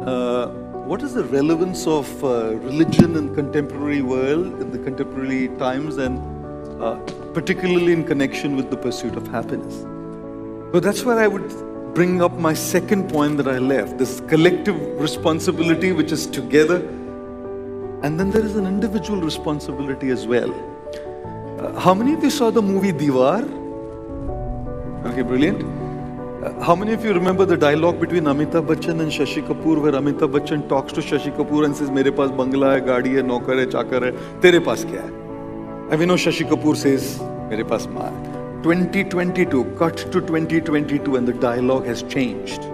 what is the relevance of religion in contemporary world, in the contemporary times, and particularly in connection with the pursuit of happiness? So that's where I would bring up my second point that I left, this collective responsibility which is together, and then there is an individual responsibility as well. How many of you saw the movie Diwar? Okay, brilliant. How many of you remember the dialogue between Amitabh Bachchan and Shashi Kapoor, where Amitabh Bachchan talks to Shashi Kapoor and says, "Mere paas bangla hai, gaadi hai, naukar hai, chakar hai, tere paas kya hai?" And we know Shashi Kapoor says, "Mere paas maa." 2022, cut to 2022, and the dialogue has changed.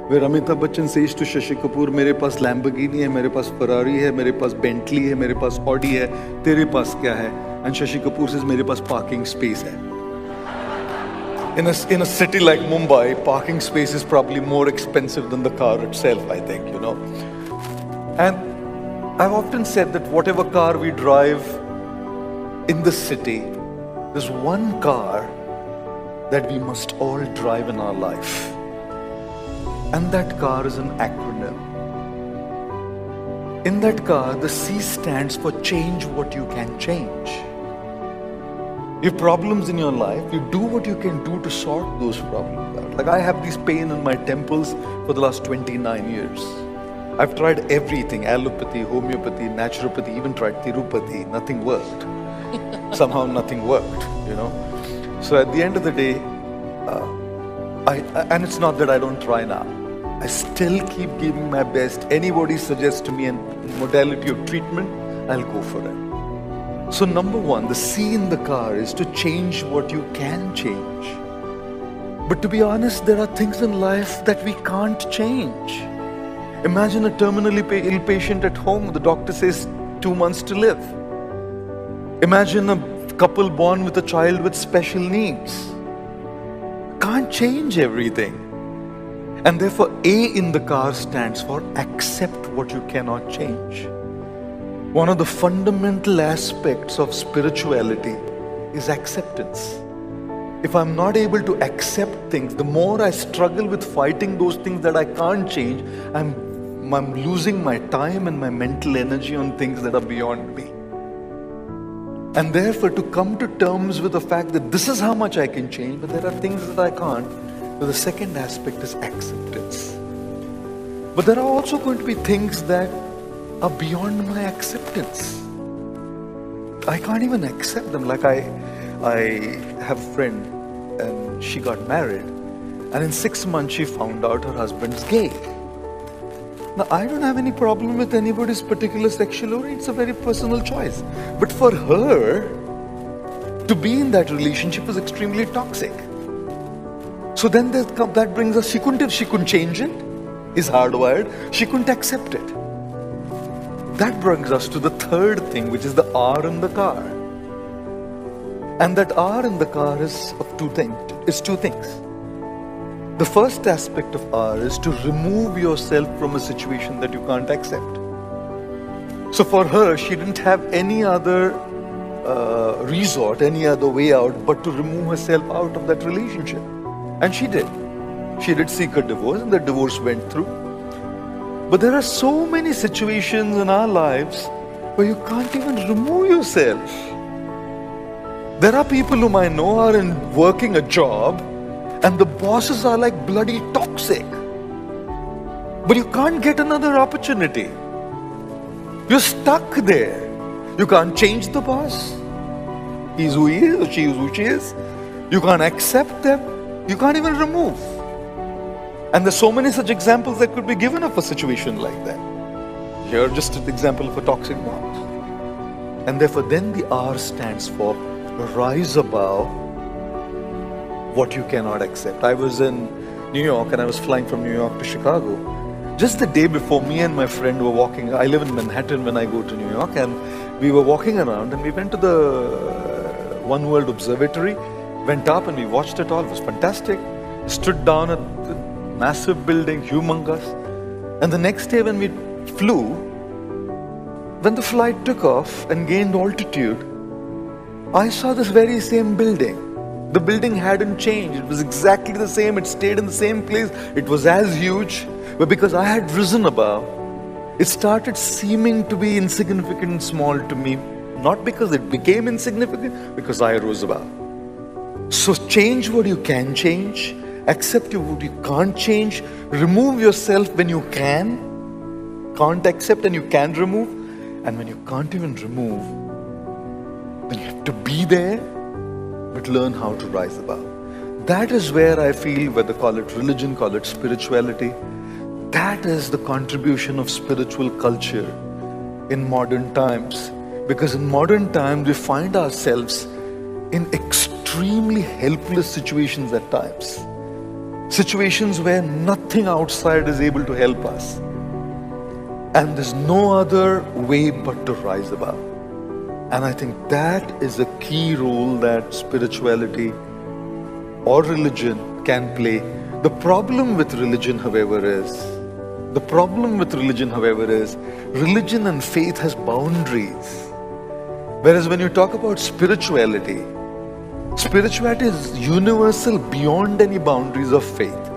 Where Amitabh Bachchan says to Shashi Kapoor, "Mere paas Lamborghini hai, mere paas Ferrari hai, mere paas Bentley hai, mere paas Audi hai, tere paas kya hai?" And Shashi Kapoor says, "Mere paas parking space hai." In a city like Mumbai, parking space is probably more expensive than the car itself, I think, you know. And I've often said that whatever car we drive in the city, there's one car that we must all drive in our life. And that car is an acronym. In that car, the C stands for change what you can change. You have problems in your life, you do what you can do to sort those problems out. Like I have this pain in my temples for the last 29 years. I've tried everything, allopathy, homeopathy, naturopathy, even tried Tirupati, nothing worked. Somehow nothing worked, you know. So at the end of the day, and it's not that I don't try now. I still keep giving my best. Anybody suggests to me a modality of treatment, I'll go for it. So number one, the C in the car is to change what you can change. But to be honest, there are things in life that we can't change. Imagine a terminally ill patient at home. The doctor says 2 months to live. Imagine a couple born with a child with special needs. Can't change everything. And therefore, A in the car stands for accept what you cannot change. One of the fundamental aspects of spirituality is acceptance. If I'm not able to accept things, the more I struggle with fighting those things that I can't change, I'm losing my time and my mental energy on things that are beyond me. And therefore, to come to terms with the fact that this is how much I can change, but there are things that I can't, so the second aspect is acceptance. But there are also going to be things that are beyond my acceptance. I can't even accept them. Like I have a friend and she got married, and in 6 months she found out her husband's gay. Now I don't have any problem with anybody's particular sexual orientation. It's a very personal choice. But for her to be in that relationship is extremely toxic. So then that brings us, she couldn't change it. He's hardwired. She couldn't accept it. That brings us to the third thing, which is the R in the car. And that R in the car is two things. The first aspect of R is to remove yourself from a situation that you can't accept. So for her, she didn't have any other resort, any other way out, but to remove herself out of that relationship. And she did. She did seek a divorce, and the divorce went through. But there are so many situations in our lives where you can't even remove yourself. There are people whom I know are working a job and the bosses are like bloody toxic. But you can't get another opportunity. You're stuck there. You can't change the boss. He's who he is or she is who she is. You can't accept them. You can't even remove. And there's so many such examples that could be given of a situation like that. Here, just an example of a toxic boss. And therefore, then the R stands for rise above what you cannot accept. I was in New York and I was flying from New York to Chicago. Just the day before, me and my friend were walking. I live in Manhattan when I go to New York, and we were walking around and we went to the One World Observatory, went up and we watched it all. It was fantastic. Stood down at the massive building, humongous. And the next day when we flew, when the flight took off and gained altitude, I saw this very same building. The building hadn't changed. It was exactly the same. It stayed in the same place. It was as huge. It But because I had risen above, it started seeming to be insignificant and small to me. Not because it became insignificant, because I rose above. So change what you can change. Accept what you can't change. Remove yourself when you can't accept and you can remove. And when you can't even remove, then you have to be there, but learn how to rise above. That is where I feel, whether call it religion, call it spirituality, that is the contribution of spiritual culture in modern times. Because in modern times, we find ourselves in extremely helpless situations at times. Situations where nothing outside is able to help us. And there's no other way but to rise above. And I think that is a key role that spirituality or religion can play. The problem with religion, however, is religion and faith has boundaries. Whereas when you talk about spirituality, spirituality is universal beyond any boundaries of faith.